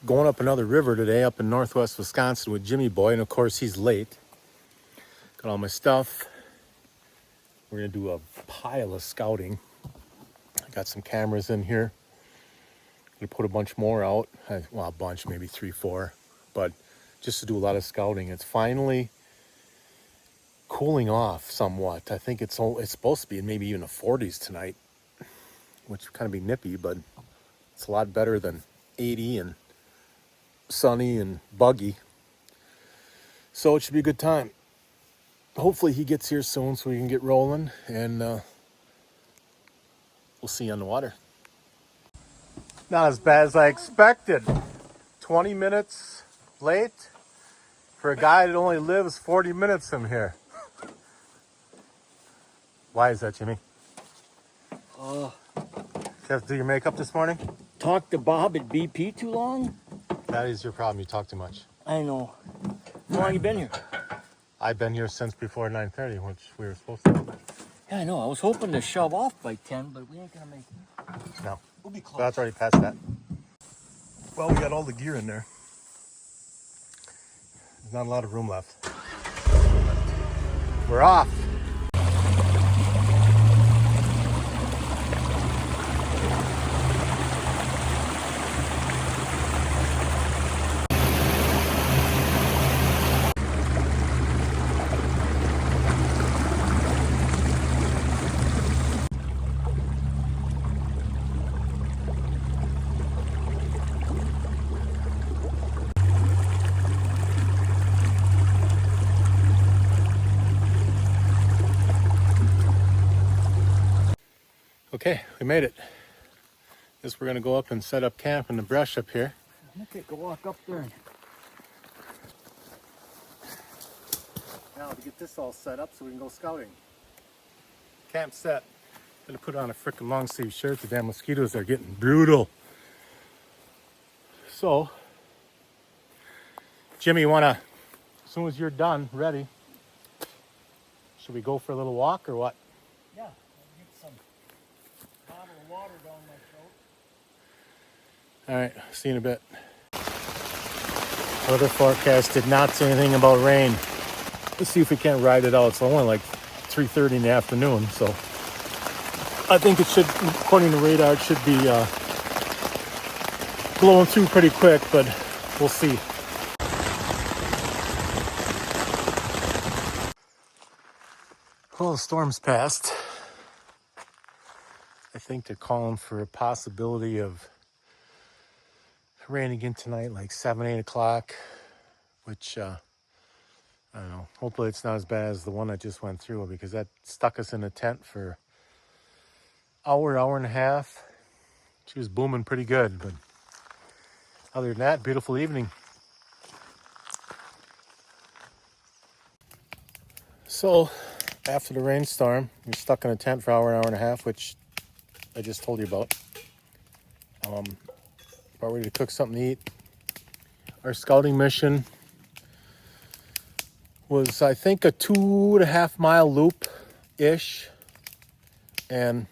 going up another river today up in northwest Wisconsin with Jimmy Boy, and of course he's late. Got all my stuff. We're gonna do a pile of scouting. I got some cameras in here. Gonna put a bunch more out. Well, a bunch, maybe 3, 4, but just to do a lot of scouting. It's finally cooling off somewhat. I think it's supposed to be in maybe even the 40s tonight, which would kind of be nippy, but it's a lot better than 80 and sunny and buggy. So it should be a good time. Hopefully he gets here soon so we can get rolling, and we'll see you on the water. Not as bad as I expected. 20 minutes late for a guy that only lives 40 minutes from here. Why is that, Jimmy? You have to do your makeup this morning? Talk to Bob at BP too long? That is your problem. You talk too much. I know. How long you been here? I've been here since before 9:30, which we were supposed to do. Yeah, I know. I was hoping to shove off by 10, but we ain't gonna make it. No. We'll be close. Well, that's already past that. Well, we got all the gear in there. There's not a lot of room left. We're off. Okay, we made it. Guess we're gonna go up and set up camp in the brush up here. Okay, go walk up there. Now to get this all set up so we can go scouting. Camp set. Gonna put on a frickin' long sleeve shirt. The damn mosquitoes are getting brutal. So, Jimmy, you wanna, as soon as you're done, ready, should we go for a little walk or what? Yeah, I'll get some bottle of water down my throat. All right, see you in a bit. Weather forecast did not say anything about rain. Let's see if we can't ride it out. It's only like 3:30 in the afternoon, so I think it should, according to radar, it should be blowing through pretty quick, but we'll see. Well, the storm's passed. I think they're calling for a possibility of rain again tonight, like 7, 8 o'clock, which, I don't know. Hopefully it's not as bad as the one I just went through, because that stuck us in a tent for hour and a half. She was booming pretty good, but other than that, beautiful evening. So, after the rainstorm, we're stuck in a tent for hour and a half, which I just told you about. About ready to cook something to eat. Our scouting mission was, I think, a 2.5 mile loop-ish. And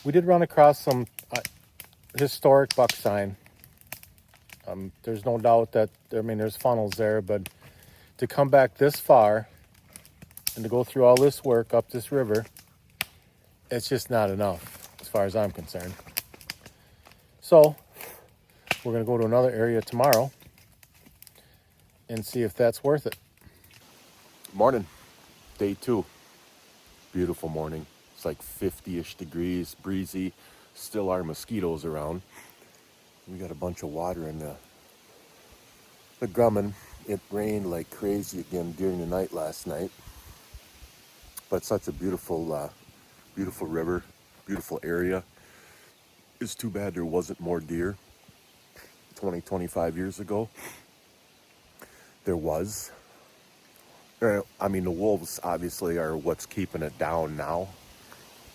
we did run across some historic buck sign. There's no doubt that, there's funnels there, but to come back this far and to go through all this work up this river, it's just not enough as far as I'm concerned. So we're going to go to another area tomorrow and see if that's worth it. Morning, day 2. Beautiful morning. It's like 50-ish degrees, breezy. Still are mosquitoes around. We got a bunch of water in the Grumman. It rained like crazy again during the night last night. But such a beautiful, beautiful river, beautiful area. It's too bad there wasn't more deer 25 years ago. There was. I mean, the wolves obviously are what's keeping it down now.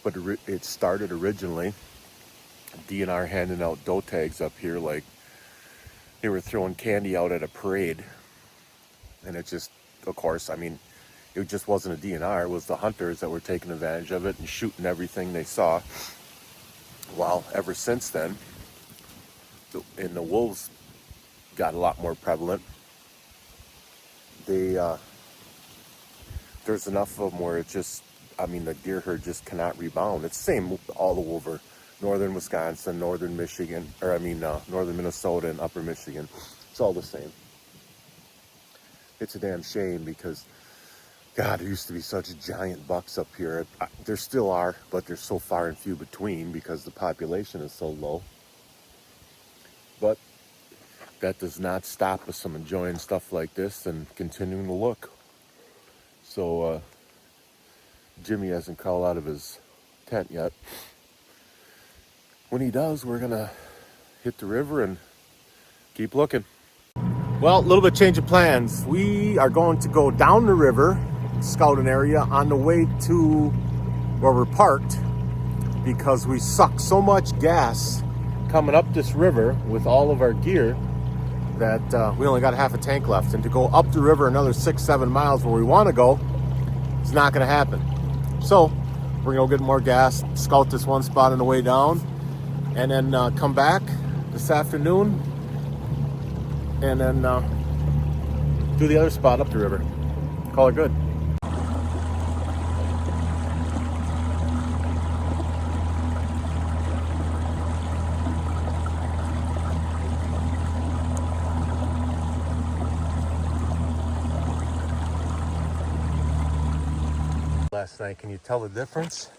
But it started originally, DNR handing out doe tags up here like they were throwing candy out at a parade. And it just, of course, I mean, it just wasn't a DNR. It was the hunters that were taking advantage of it and shooting everything they saw. Well, ever since then, and the wolves got a lot more prevalent. They there's enough of them where it just, I mean, the deer herd just cannot rebound. It's the same all over northern Wisconsin, northern Michigan, or I mean, northern Minnesota and upper Michigan. It's all the same. It's a damn shame because, God, there used to be such giant bucks up here. There still are, but they're so far and few between because the population is so low. But that does not stop us from enjoying stuff like this and continuing to look. So Jimmy hasn't crawled out of his tent yet. When he does, we're gonna hit the river and keep looking. Well, a little bit change of plans. We are going to go down the river, scout an area on the way to where we're parked because we suck so much gas coming up this river with all of our gear that we only got half a tank left. And to go up the river another 6-7 miles where we want to go, it's not going to happen. So we're going to go get more gas, scout this one spot on the way down, and then come back this afternoon and then do the other spot up the river. Call it good. Last night, can you tell the difference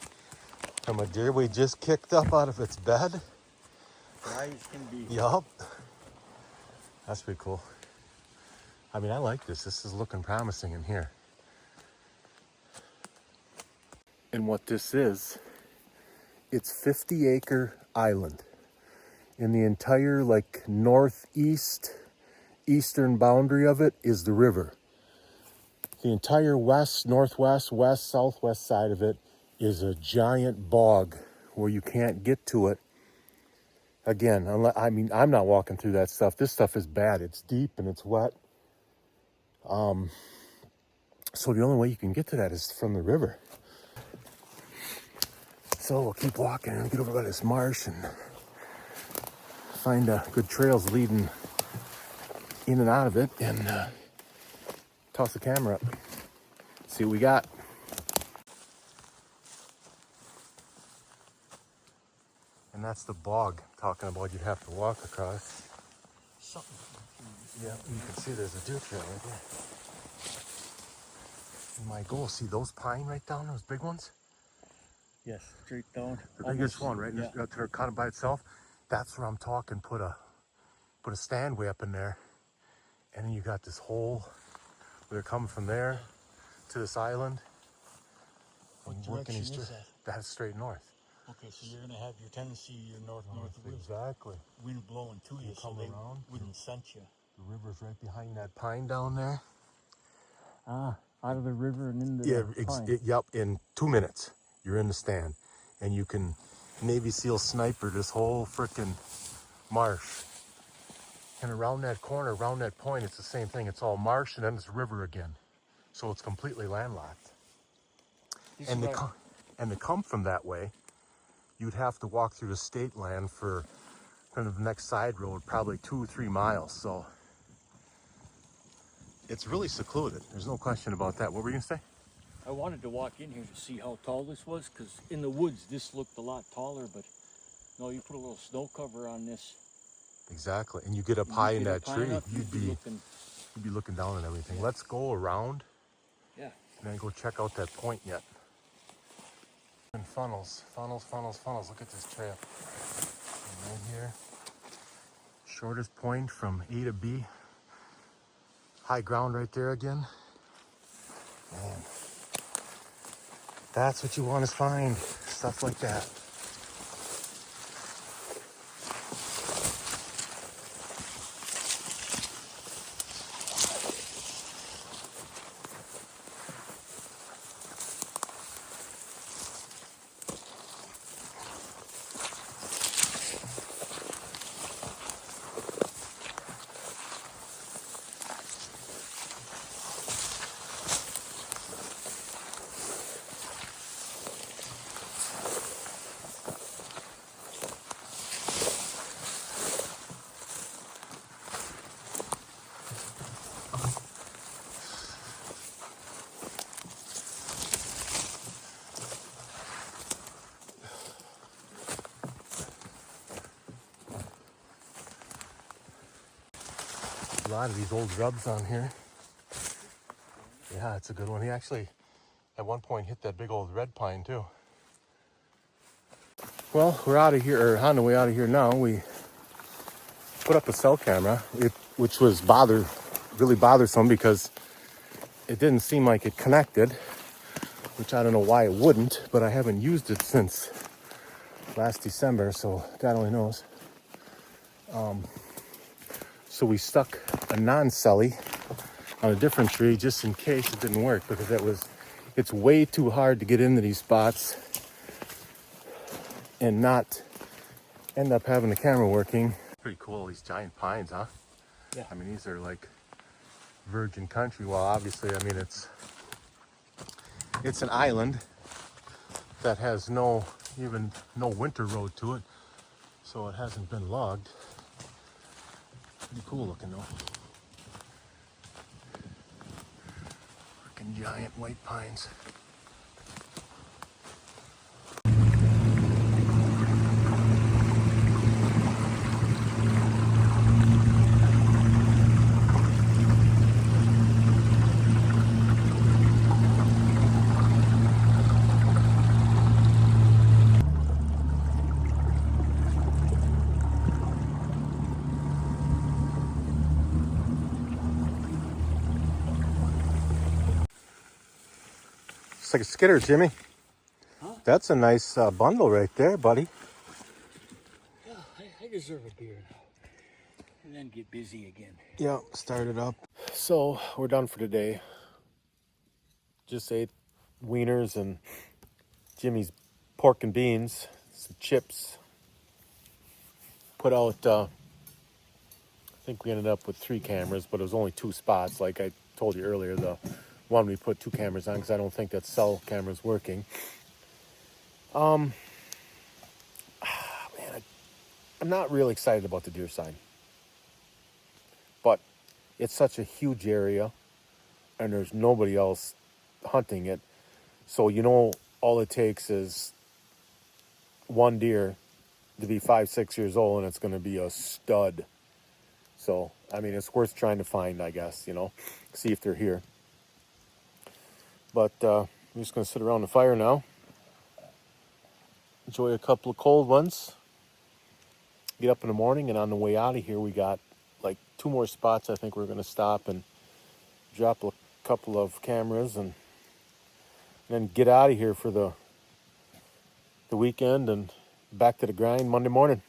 from a deer we just kicked up out of its bed? Dry as can be. Yup. That's pretty cool. I mean, I like this. This is looking promising in here. And what this is, it's 50-acre island. In the entire, like, northeast, eastern boundary of it is the river. The entire west, northwest, west, southwest side of it is a giant bog where you can't get to it. Again, I mean, I'm not walking through that stuff. This stuff is bad. It's deep and it's wet. So the only way you can get to that is from the river. So we'll keep walking and get over by this marsh and find good trails leading in and out of it and toss the camera up. See what we got. And that's the bog I'm talking about you'd have to walk across. Something. Yeah, you can see there's a deer trail right there. And my goal, see those pine right down, those big ones? Yes, straight down. The biggest one, right? Yeah. They're kind of by itself. That's where I'm talking. Put a stand way up in there. And then you got this hole where they're coming from there to this island. What Working direction these is that? That's straight north. Okay, so you're gonna have your tendency, your north Exactly. wind blowing to you, so come they around. wouldn't scent you. The river's right behind that pine down there. Ah, out of the river and into Yeah, the pine. yep. In 2 minutes, you're in the stand, and you can Navy SEAL sniper this whole frickin' marsh. And around that corner, around that point, it's the same thing. It's all marsh, and then it's river again. So it's completely landlocked. And to come from that way, you'd have to walk through the state land for kind of the next side road, probably 2 or 3 miles. So it's really secluded. There's no question about that. What were you gonna say? I wanted to walk in here to see how tall this was, because in the woods this looked a lot taller, but no, you put a little snow cover on this. Exactly. And you get up high in that tree, you'd be looking. you'd be looking down and everything. Yeah. Let's go around Yeah. and then go check out that point yet. And funnels. Look at this trail. And right here. Shortest point from A to B. High ground right there again. Man. That's what you want to find. Stuff like that. A lot of these old rubs on here. Yeah, it's a good one. He actually, at one point, hit that big old red pine too. Well, we're out of here, or on the way out of here now. We put up a cell camera, which was really bothersome because it didn't seem like it connected, which I don't know why it wouldn't, but I haven't used it since last December, so God only knows. So we stuck a non-celly on a different tree just in case it didn't work, because it's way too hard to get into these spots and not end up having the camera working. Pretty cool, these giant pines, huh? Yeah. I mean, these are like virgin country. Well, obviously, I mean, it's an island that has no winter road to it, so it hasn't been logged. Pretty cool looking though. Freaking giant white pines. It's like a skidder, Jimmy. Huh? That's a nice bundle right there, buddy. Yeah, I deserve a beer now. And then get busy again. Yeah, start it up. So we're done for today. Just ate wieners and Jimmy's pork and beans, some chips. Put out, I think we ended up with 3 cameras, but it was only 2 spots. Like I told you earlier, the one we put 2 cameras on because I don't think that cell camera's working. Man, I'm not really excited about the deer sign. But it's such a huge area and there's nobody else hunting it. So, all it takes is one deer to be 5-6 years old and it's going to be a stud. So, I mean, it's worth trying to find, I guess, see if they're here. But I'm just going to sit around the fire now. Enjoy a couple of cold ones. Get up in the morning, and on the way out of here, we got like 2 more spots. I think we're going to stop and drop a couple of cameras and then get out of here for the weekend and back to the grind Monday morning.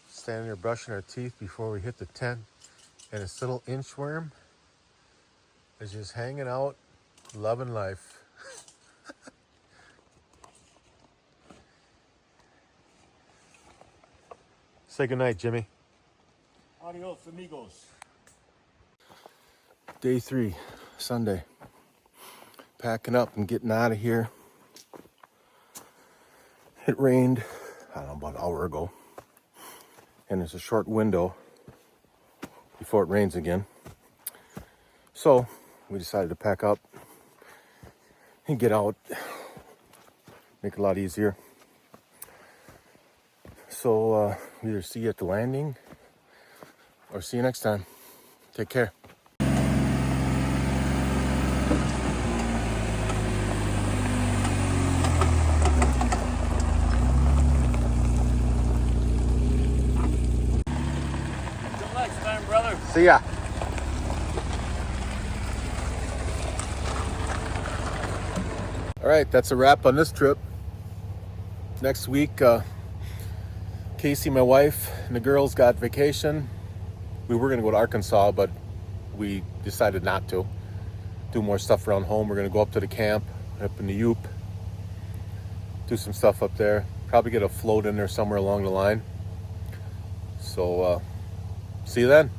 Standing there brushing our teeth before we hit the tent, and this little inchworm is just hanging out, loving life. Say goodnight, Jimmy. Adios, amigos. Day 3, Sunday. Packing up and getting out of here. It rained, I don't know, about an hour ago. And there's a short window before it rains again. So we decided to pack up and get out. Make it a lot easier. So either see you at the landing or see you next time. Take care. Until next time, brother. See ya. All right, that's a wrap on this trip. Next week, Casey, my wife, and the girls got vacation. We were going to go to Arkansas, but we decided not to. Do more stuff around home. We're going to go up to the camp, up in the Yoop. Do some stuff up there. Probably get a float in there somewhere along the line. So, see you then.